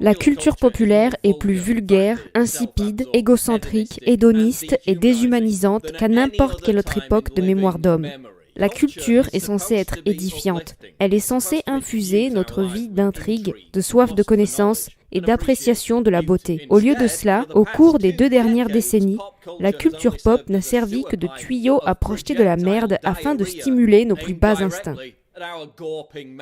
La culture populaire est plus vulgaire, insipide, égocentrique, hédoniste et déshumanisante qu'à n'importe quelle autre époque de mémoire d'homme. La culture est censée être édifiante. Elle est censée infuser notre vie d'intrigue, de soif de connaissance et d'appréciation de la beauté. Au lieu de cela, au cours des 2 dernières décennies, la culture pop n'a servi que de tuyau à projeter de la merde afin de stimuler nos plus bas instincts.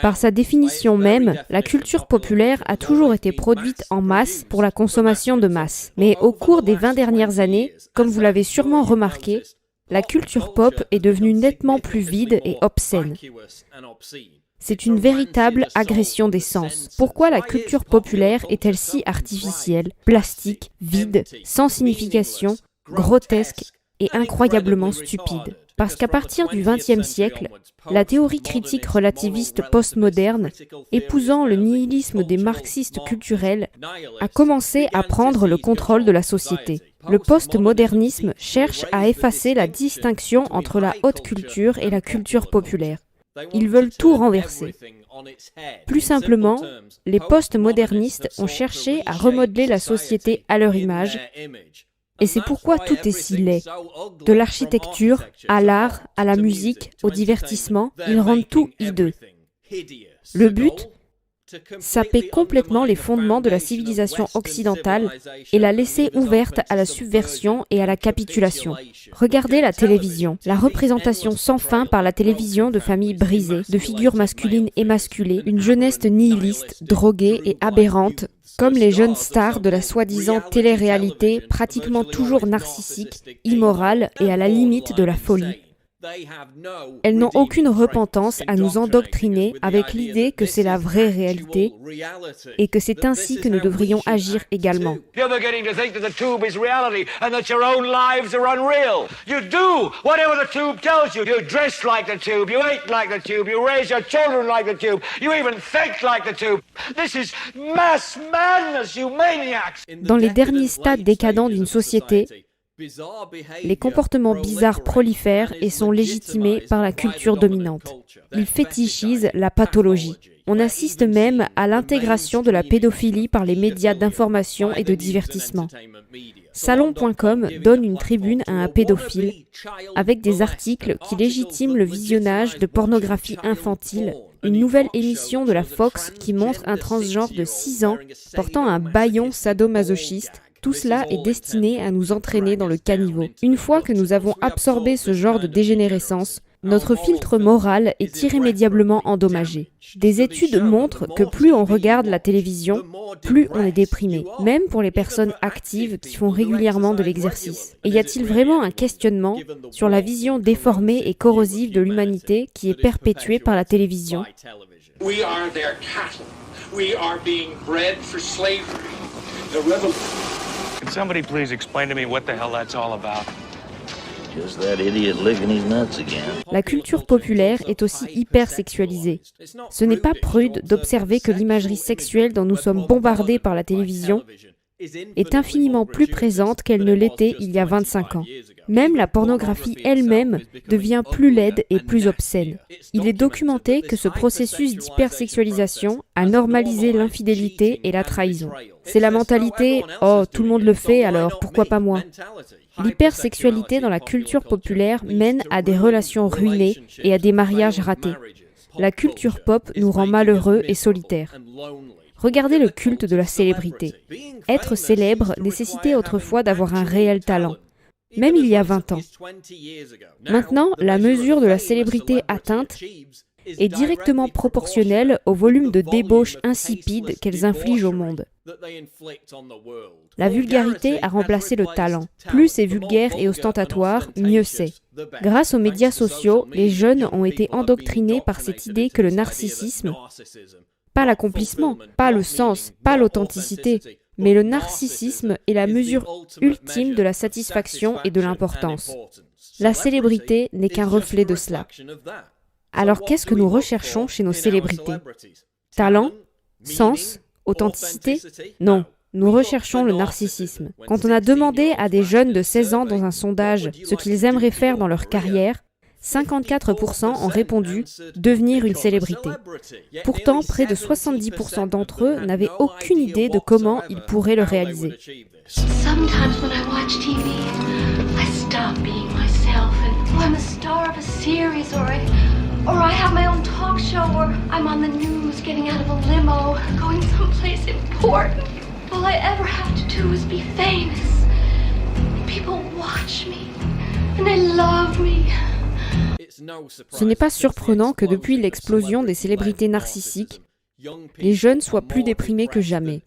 Par sa définition même, la culture populaire a toujours été produite en masse pour la consommation de masse. Mais au cours des 20 dernières années, comme vous l'avez sûrement remarqué, la culture pop est devenue nettement plus vide et obscène. C'est une véritable agression des sens. Pourquoi la culture populaire est-elle si artificielle, plastique, vide, sans signification, grotesque et incroyablement stupide ? Parce qu'à partir du XXe siècle, la théorie critique relativiste postmoderne, épousant le nihilisme des marxistes culturels, a commencé à prendre le contrôle de la société. Le postmodernisme cherche à effacer la distinction entre la haute culture et la culture populaire. Ils veulent tout renverser. Plus simplement, les postmodernistes ont cherché à remodeler la société à leur image, et c'est pourquoi tout est si laid. De l'architecture, à l'art, à la musique, au divertissement, ils rendent tout hideux. Le but, saper complètement les fondements de la civilisation occidentale et la laisser ouverte à la subversion et à la capitulation. Regardez la télévision, la représentation sans fin par la télévision de familles brisées, de figures masculines émasculées, une jeunesse nihiliste, droguée et aberrante, comme les jeunes stars de la soi-disant télé-réalité, pratiquement toujours narcissiques, immorales et à la limite de la folie. Elles n'ont aucune repentance à nous endoctriner avec l'idée que c'est la vraie réalité et que c'est ainsi que nous devrions agir également. Dans les derniers stades décadents d'une société, les comportements bizarres prolifèrent et sont légitimés par la culture dominante. Ils fétichisent la pathologie. On assiste même à l'intégration de la pédophilie par les médias d'information et de divertissement. Salon.com donne une tribune à un pédophile avec des articles qui légitiment le visionnage de pornographie infantile, une nouvelle émission de la Fox qui montre un transgenre de 6 ans portant un bâillon sadomasochiste. Tout cela est destiné à nous entraîner dans le caniveau. Une fois que nous avons absorbé ce genre de dégénérescence, notre filtre moral est irrémédiablement endommagé. Des études montrent que plus on regarde la télévision, plus on est déprimé, même pour les personnes actives qui font régulièrement de l'exercice. Et y a-t-il vraiment un questionnement sur la vision déformée et corrosive de l'humanité qui est perpétuée par la télévision ? We are their cattle. We are being bred for slavery. The revolution. Can somebody please explain to me what the hell that's all about? Just that idiot licking his nuts again. La culture populaire est aussi hyper sexualisée. Ce n'est pas prude d'observer que l'imagerie sexuelle dont nous sommes bombardés par la télévision est infiniment plus présente qu'elle ne l'était il y a 25 ans. Même la pornographie elle-même devient plus laide et plus obscène. Il est documenté que ce processus d'hypersexualisation a normalisé l'infidélité et la trahison. C'est la mentalité « Oh, tout le monde le fait, alors pourquoi pas moi ?» L'hypersexualité dans la culture populaire mène à des relations ruinées et à des mariages ratés. La culture pop nous rend malheureux et solitaires. Regardez le culte de la célébrité. Être célèbre nécessitait autrefois d'avoir un réel talent, même il y a 20 ans. Maintenant, la mesure de la célébrité atteinte est directement proportionnelle au volume de débauche insipide qu'elles infligent au monde. La vulgarité a remplacé le talent. Plus c'est vulgaire et ostentatoire, mieux c'est. Grâce aux médias sociaux, les jeunes ont été endoctrinés par cette idée que le narcissisme, pas l'accomplissement, pas le sens, pas l'authenticité, mais le narcissisme est la mesure ultime de la satisfaction et de l'importance. La célébrité n'est qu'un reflet de cela. Alors qu'est-ce que nous recherchons chez nos célébrités ? Talent ? Sens ? Authenticité ? Non. Nous recherchons le narcissisme. Quand on a demandé à des jeunes de 16 ans dans un sondage ce qu'ils aimeraient faire dans leur carrière, 54% ont répondu « devenir une célébrité ». Pourtant, près de 70% d'entre eux n'avaient aucune idée de comment ils pourraient le réaliser. Sometimes when I watch TV, I stop being myself and I'm a star of a series or I have my own talk show or I'm on the news getting out of a limo, going someplace important. All I ever have to do is be famous. People watch me and they love me. Ce n'est pas surprenant que depuis l'explosion des célébrités narcissiques, les jeunes soient plus déprimés que jamais.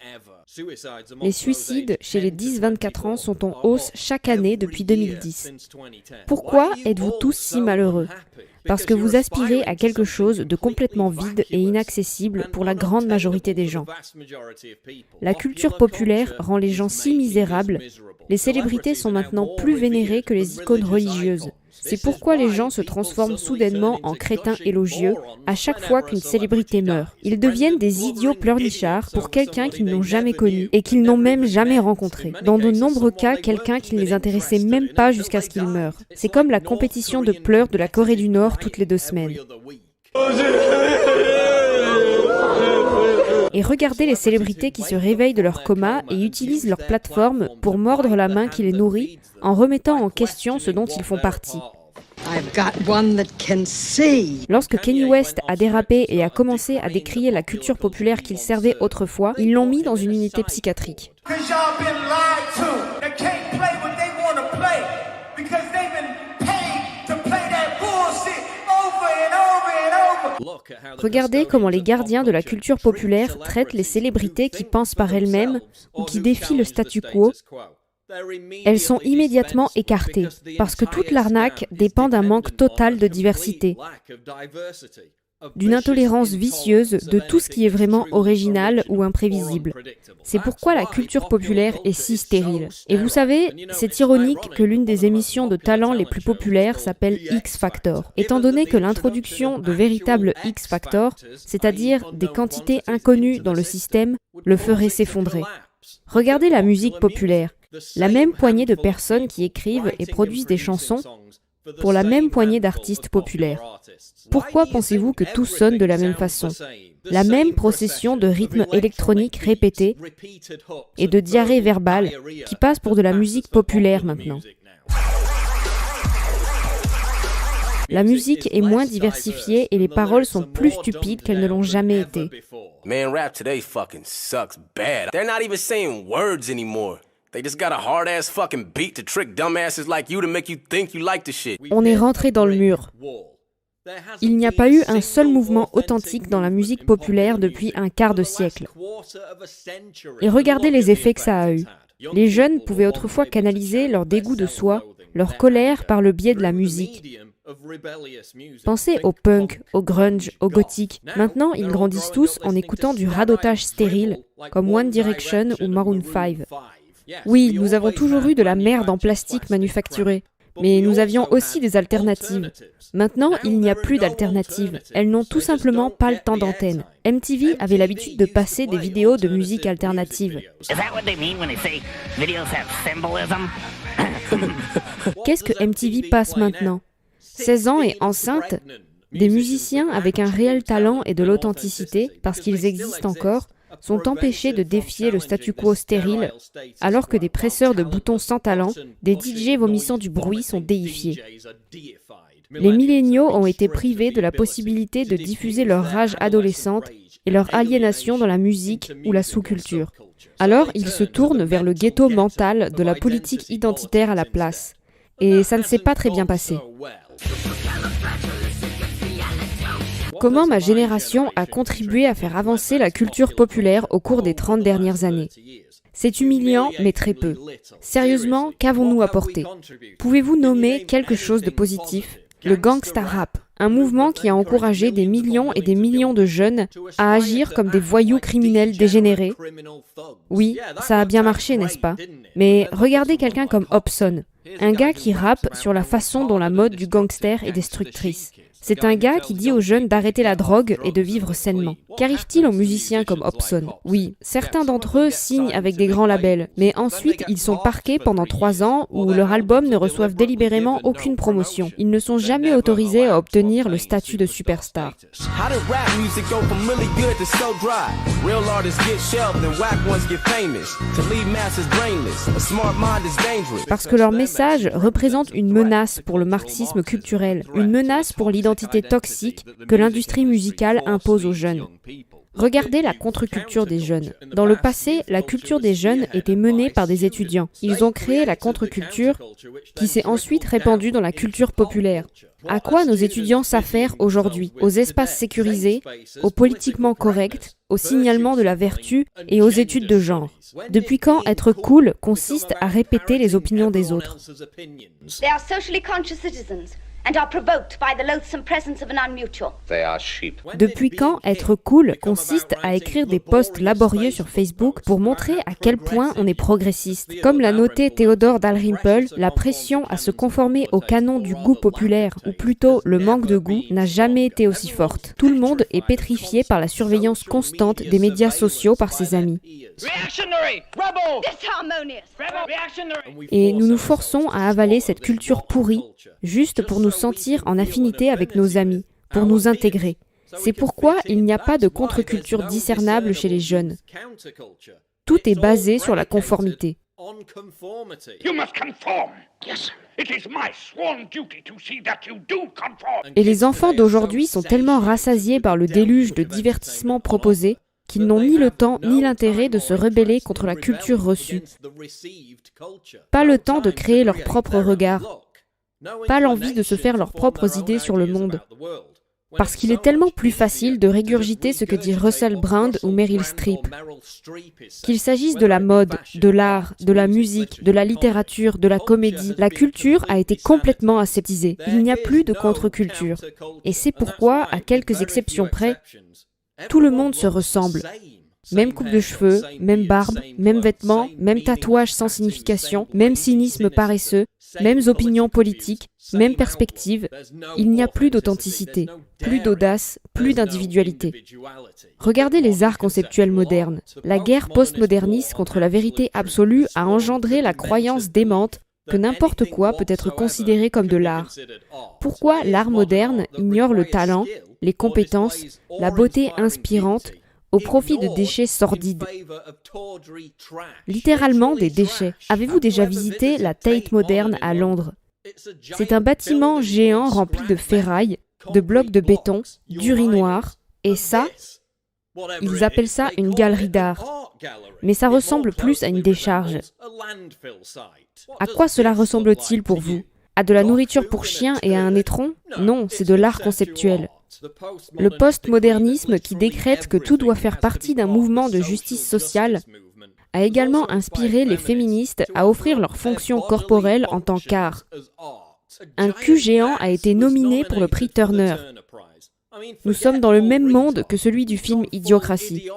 Les suicides chez les 10-24 ans sont en hausse chaque année depuis 2010. Pourquoi êtes-vous tous si malheureux ? Parce que vous aspirez à quelque chose de complètement vide et inaccessible pour la grande majorité des gens. La culture populaire rend les gens si misérables, les célébrités sont maintenant plus vénérées que les icônes religieuses. C'est pourquoi les gens se transforment soudainement en crétins élogieux à chaque fois qu'une célébrité meurt. Ils deviennent des idiots pleurnichards pour quelqu'un qu'ils n'ont jamais connu et qu'ils n'ont même jamais rencontré. Dans de nombreux cas, quelqu'un qui ne les intéressait même pas jusqu'à ce qu'ils meurent. C'est comme la compétition de pleurs de la Corée du Nord toutes les 2 semaines. Et regardez les célébrités qui se réveillent de leur coma et utilisent leur plateforme pour mordre la main qui les nourrit en remettant en question ce dont ils font partie. Lorsque Kanye West a dérapé et a commencé à décrier la culture populaire qu'il servait autrefois, ils l'ont mis dans une unité psychiatrique. Regardez comment les gardiens de la culture populaire traitent les célébrités qui pensent par elles-mêmes ou qui défient le statu quo. Elles sont immédiatement écartées, parce que toute l'arnaque dépend d'un manque total de diversité, d'une intolérance vicieuse de tout ce qui est vraiment original ou imprévisible. C'est pourquoi la culture populaire est si stérile. Et vous savez, c'est ironique que l'une des émissions de talent les plus populaires s'appelle X Factor, étant donné que l'introduction de véritables X Factor, c'est-à-dire des quantités inconnues dans le système, le ferait s'effondrer. Regardez la musique populaire. La même poignée de personnes qui écrivent et produisent des chansons pour la même poignée d'artistes populaires. Pourquoi pensez-vous que tout sonne de la même façon ? La même procession de rythmes électroniques répétés et de diarrhée verbale qui passe pour de la musique populaire maintenant. La musique est moins diversifiée et les paroles sont plus stupides qu'elles ne l'ont jamais été. Man, rap today fucking sucks bad. They're not even saying words anymore. They just got a hard-ass fucking beat to trick dumbasses like you to make you think you like the shit. On est rentré dans le mur. Il n'y a pas eu un seul mouvement authentique dans la musique populaire depuis un quart de siècle. Et regardez les effets que ça a eu. Les jeunes pouvaient autrefois canaliser leur dégoût de soi, leur colère par le biais de la musique. Pensez au punk, au grunge, au gothique. Maintenant, ils grandissent tous en écoutant du radotage stérile, comme One Direction ou Maroon 5. Oui, nous avons toujours eu de la merde en plastique manufacturée, mais nous avions aussi des alternatives. Maintenant, il n'y a plus d'alternatives. Elles n'ont tout simplement pas le temps d'antenne. MTV avait l'habitude de passer des vidéos de musique alternative. Qu'est-ce que MTV passe maintenant ? 16 ans et enceinte, des musiciens avec un réel talent et de l'authenticité, parce qu'ils existent encore, sont empêchés de défier le statu quo stérile, alors que des presseurs de boutons sans talent, des DJ vomissant du bruit sont déifiés. Les milléniaux ont été privés de la possibilité de diffuser leur rage adolescente et leur aliénation dans la musique ou la sous-culture. Alors, ils se tournent vers le ghetto mental de la politique identitaire à la place. Et ça ne s'est pas très bien passé. Comment ma génération a contribué à faire avancer la culture populaire au cours des 30 dernières années ? C'est humiliant, mais très peu. Sérieusement, qu'avons-nous apporté ? Pouvez-vous nommer quelque chose de positif ? Le gangsta rap, un mouvement qui a encouragé des millions et des millions de jeunes à agir comme des voyous criminels dégénérés. Oui, ça a bien marché, n'est-ce pas ? Mais regardez quelqu'un comme Hobson, un gars qui rappe sur la façon dont la mode du gangster est destructrice. C'est un gars qui dit aux jeunes d'arrêter la drogue et de vivre sainement. Qu'arrive-t-il aux musiciens comme Hobson? Oui, certains d'entre eux signent avec des grands labels, mais ensuite ils sont parqués pendant 3 ans où leurs albums ne reçoivent délibérément aucune promotion. Ils ne sont jamais autorisés à obtenir le statut de superstar. Parce que leur message représente une menace pour le marxisme culturel, une menace pour l'identité toxique que l'industrie musicale impose aux jeunes. Regardez la contre-culture des jeunes. Dans le passé, la culture des jeunes était menée par des étudiants. Ils ont créé la contre-culture qui s'est ensuite répandue dans la culture populaire. À quoi nos étudiants s'affairent aujourd'hui? Aux espaces sécurisés, au politiquement correct, au signalement de la vertu et aux études de genre. Depuis quand être cool consiste à répéter les opinions des autres? They are socially conscious citizens and are provoked by the loathsome presence of an unmutual. They are sheep. Depuis quand être cool consiste à écrire des posts laborieux sur Facebook pour montrer à quel point on est progressiste? Comme l'a noté Theodore Dalrymple, la pression à se conformer au canon du goût populaire, ou plutôt le manque de goût, n'a jamais été aussi forte. Tout le monde est pétrifié par la surveillance constante des médias sociaux par ses amis. Reactionary! Rebel! Disharmonious. Reactionary! Et nous nous forçons à avaler cette culture pourrie, juste pour nous sentir en affinité avec nos amis, pour nous intégrer. C'est pourquoi il n'y a pas de contre-culture discernable chez les jeunes. Tout est basé sur la conformité. You must conform. Yes, it is my sworn duty to see that you do conform. Et les enfants d'aujourd'hui sont tellement rassasiés par le déluge de divertissements proposés qu'ils n'ont ni le temps ni l'intérêt de se rebeller contre la culture reçue. Pas le temps de créer leur propre regard. Pas l'envie de se faire leurs propres idées sur le monde. Parce qu'il est tellement plus facile de régurgiter ce que dit Russell Brand ou Meryl Streep. Qu'il s'agisse de la mode, de l'art, de la musique, de la littérature, de la comédie, la culture a été complètement aseptisée. Il n'y a plus de contre-culture. Et c'est pourquoi, à quelques exceptions près, tout le monde se ressemble. Même coupe de cheveux, même barbe, même vêtements, même tatouage sans signification, même cynisme paresseux, mêmes opinions politiques, même perspective. Il n'y a plus d'authenticité, plus d'audace, plus d'individualité. Regardez les arts conceptuels modernes. La guerre postmoderniste contre la vérité absolue a engendré la croyance démente que n'importe quoi peut être considéré comme de l'art. Pourquoi l'art moderne ignore le talent, les compétences, la beauté inspirante au profit de déchets sordides? Littéralement des déchets. Avez-vous déjà visité la Tate moderne à Londres? C'est un bâtiment géant rempli de ferraille, de blocs de béton, d'urinoir, et ça, ils appellent ça une galerie d'art. Mais ça ressemble plus à une décharge. À quoi cela ressemble-t-il pour vous? À de la nourriture pour chiens et à un étron? Non, c'est de l'art conceptuel. Le postmodernisme qui décrète que tout doit faire partie d'un mouvement de justice sociale a également inspiré les féministes à offrir leur fonction corporelle en tant qu'art. Un cul géant a été nominé pour le prix Turner. Nous sommes dans le même monde que celui du film Idiocratie.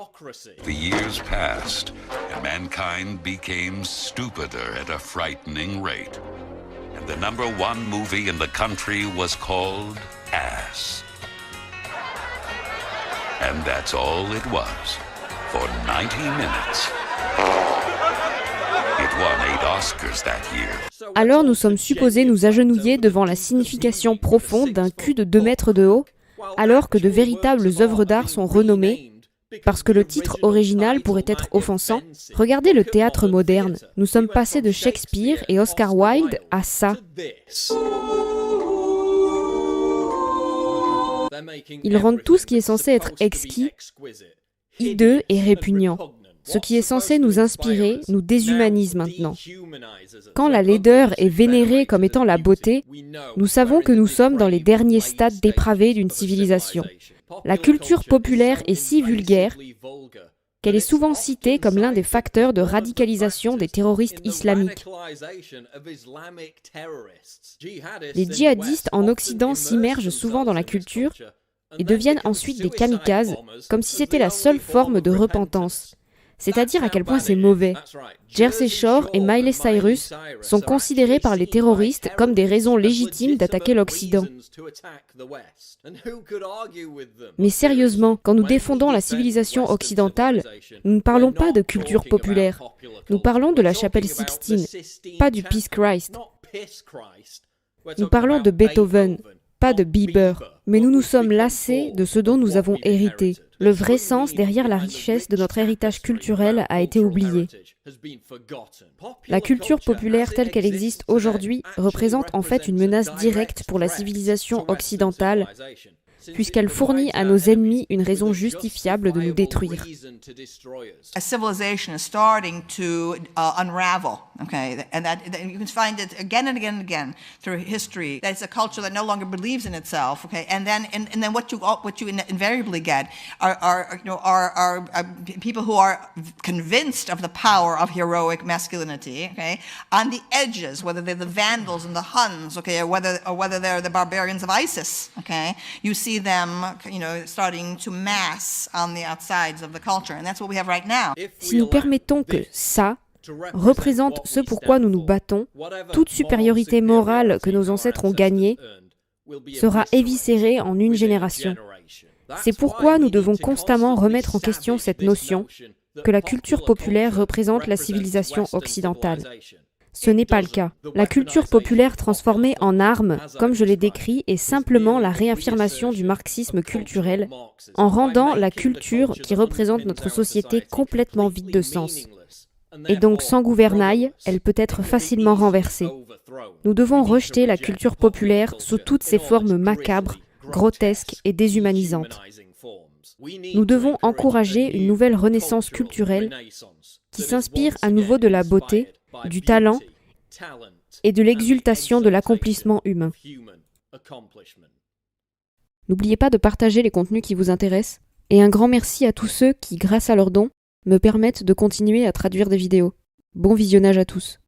The years passed, and mankind became stupider at a frightening rate. And the number one movie in the country was called Ass. And that's all it was. For 90 minutes. It won 8 Oscars that year. Alors nous sommes supposés nous agenouiller devant la signification profonde d'un cul de 2 mètres de haut, alors que de véritables œuvres d'art sont renommées, parce que le titre original pourrait être offensant. Regardez le théâtre moderne. Nous sommes passés de Shakespeare et Oscar Wilde à ça. Ils rendent tout ce qui est censé être exquis, hideux et répugnant. Ce qui est censé nous inspirer nous déshumanise maintenant. Quand la laideur est vénérée comme étant la beauté, nous savons que nous sommes dans les derniers stades dépravés d'une civilisation. La culture populaire est si vulgaire qu'elle est souvent citée comme l'un des facteurs de radicalisation des terroristes islamiques. Les djihadistes en Occident s'immergent souvent dans la culture et deviennent ensuite des kamikazes, comme si c'était la seule forme de repentance. c'est-à-dire à quel point c'est mauvais. Jersey Shore et Miley Cyrus sont considérés par les terroristes comme des raisons légitimes d'attaquer l'Occident. Mais sérieusement, quand nous défendons la civilisation occidentale, nous ne parlons pas de culture populaire. Nous parlons de la chapelle Sixtine, pas du Peace Christ. Nous parlons de Beethoven, pas de Bieber. Mais nous nous sommes lassés de ce dont nous avons hérité. Le vrai sens derrière la richesse de notre héritage culturel a été oublié. La culture populaire telle qu'elle existe aujourd'hui représente en fait une menace directe pour la civilisation occidentale, puisqu'elle fournit à nos ennemis une raison justifiable de nous détruire. A civilization is starting to unravel, okay, and that you can find it again and again and again through history. That's a culture that no longer believes in itself, okay, and then what you invariably get are people who are convinced of the power of heroic masculinity, okay, on the edges, whether they're the Vandals and the Huns, okay, or whether they're the barbarians of ISIS, okay. You see them, starting to mass on the outsides of the culture, and that's what we have right now. Si nous permettons que ça représente ce pourquoi nous nous battons, toute supériorité morale que nos ancêtres ont gagnée sera éviscérée en une génération. C'est pourquoi nous devons constamment remettre en question cette notion que la culture populaire représente la civilisation occidentale. Ce n'est pas le cas. La culture populaire transformée en arme, comme je l'ai décrit, est simplement la réaffirmation du marxisme culturel en rendant la culture qui représente notre société complètement vide de sens. Et donc sans gouvernail, elle peut être facilement renversée. Nous devons rejeter la culture populaire sous toutes ses formes macabres, grotesques et déshumanisantes. Nous devons encourager une nouvelle renaissance culturelle qui s'inspire à nouveau de la beauté, du talent et de l'exultation de l'accomplissement humain. N'oubliez pas de partager les contenus qui vous intéressent et un grand merci à tous ceux qui, grâce à leurs dons, me permettent de continuer à traduire des vidéos. Bon visionnage à tous.